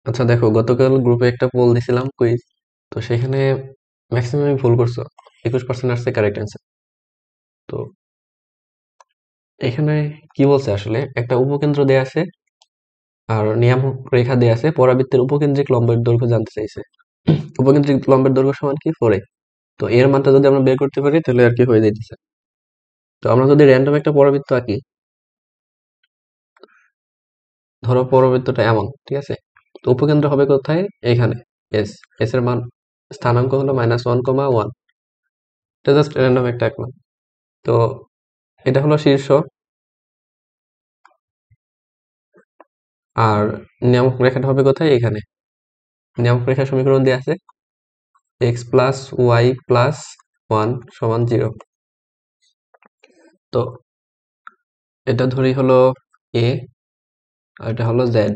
আচ্ছা দেখো, গতকাল গ্রুপে একটা পোল দিছিলাম কুইজ। তো সেখানে ম্যাক্সিমাম ভুল করছো। 21% আসছে কারেক্ট অ্যান্সার। তো এখানে কি বলছে আসলে, একটা উপকেন্দ্র দেয়া আছে আর নিয়ামক রেখা দেয়া আছে, পরাবৃত্তের উপকেন্দ্রিক লম্বের দৈর্ঘ্য জানতে চাইছে। উপকেন্দ্রিক লম্বের দৈর্ঘ্য সমান কি 4a। তো এর মানটা যদি আমরা বের করতে পারি তাহলে আর কি হয়ে যাইতেছে। তো আমরা যদি র্যান্ডম একটা পরাবৃত্ত আঁকি, ধরো পরাবৃত্তটা এমন, ঠিক আছে। তো উপকেন্দ্র হবে কোথায়? এখানে এস। এস এর মান স্থানাঙ্ক হলো -1,1। এটা জাস্ট র্যান্ডম একটা আঁকলাম। তো এটা হলো শীর্ষ, আর নিয়ামক রেখাটা হবে কোথায়? এখানে। নিয়ামক রেখার সমীকরণ দিয়ে আছে এক্স প্লাস ওয়াই প্লাস 1 = 0। তো এটা ধরি হলো এ, আর এটা হলো জেড।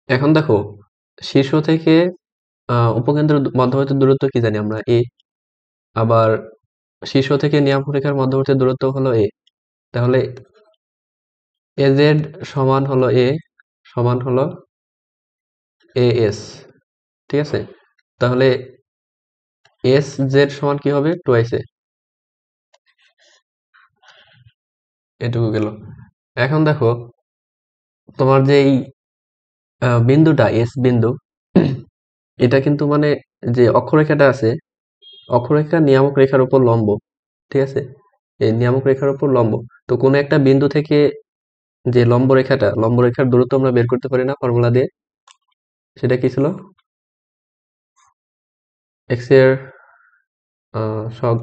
এখন দেখো, শীর্ষ থেকে উপকেন্দ্রের মধ্যবর্তী দূরত্ব কি জানি আমরা? এ। আবার শীর্ষ থেকে নিয়ামক রেখার মধ্যবর্তী দূরত্ব হলো এ। তাহলে এ জেড সমান হলো এ, সমান হলো এ এস। ঠিক আছে। তাহলে এস জেড সমান কি হবে? টুয়াইস এ। এটুকু গেল। এখন দেখো, তোমার যে এই বিন্দুটা এস বিন্দু, এটা কিন্তু মানে যে অক্ষরেখাটা আছে, অক্ষরেখা নিয়ামক রেখার উপর লম্ব। ঠিক আছে। এই নিয়ামক রেখার উপর লম্ব। তো কোনো একটা বিন্দু থেকে যে লম্ব রেখাটা, লম্ব রেখার দূরত্ব আমরা বের করতে পারি না ফর্মুলা দিয়ে? সেটা কি ছিল? এক্স এর সহগ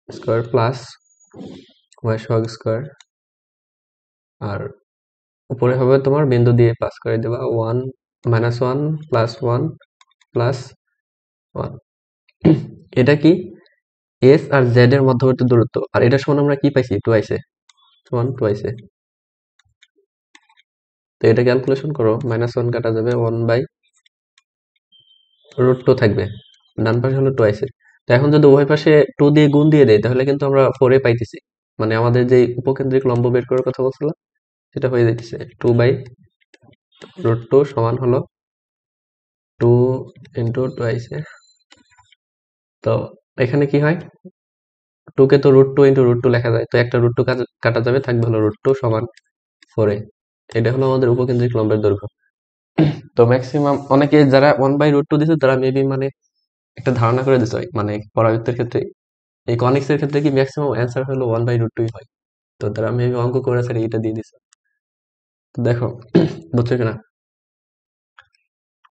স্কোয়ার প্লাস ওয়াই সহগ স্কোয়ার, আর উপরে হবে তোমার বিন্দু দিয়ে প্লাস করে দেবা 1 -1 +1 +1। এটা কি? এস আর জেড এর মধ্যবর্তী দূরত্ব, আর এটা সমান আমরা কি পাইছি? টুয়াইসে, সমান টুয়াইসে। তো এটা ক্যালকুলেশন করো, -1 কাটা যাবে 1/√2 থাকবে। ডান পাশে হলো টুয়াইসে। তো এখন যদি উভয় পাশে 2 দিয়ে গুণ দিয়ে দেয় তাহলে কিন্তু আমরা 4 পাইতেছি। মানে আমাদের যে উপকেন্দ্রিক লম্ব বের করার কথা বলছিলাম সেটা হয়ে যাইতেছে। 2/√2 সমান হলো 2 × টুয়াইসে। তো এখানে কি হয়? 2 কে তো √2 × √2 লেখা যায়। তো একটা √2 কাটা যাবে, থাকবে হলো √2 সমান 4a। এটা হলো আমাদের উপকেন্দ্রিক লম্বের দৈর্ঘ্য। তো ম্যাক্সিমাম অনেকে যারা 1/√2 দিছে তারা মেবি মানে একটা ধারণা করে দিছে, মানে পরাবৃত্তের ক্ষেত্রে এই কনিক্স এর ক্ষেত্রে কি ম্যাক্সিমাম অ্যান্সার হলো 1/√2 হয়। তো তারা মেবি অঙ্ক করে এটা দিয়ে দিছে। তো দেখো, বুঝছো কিনা?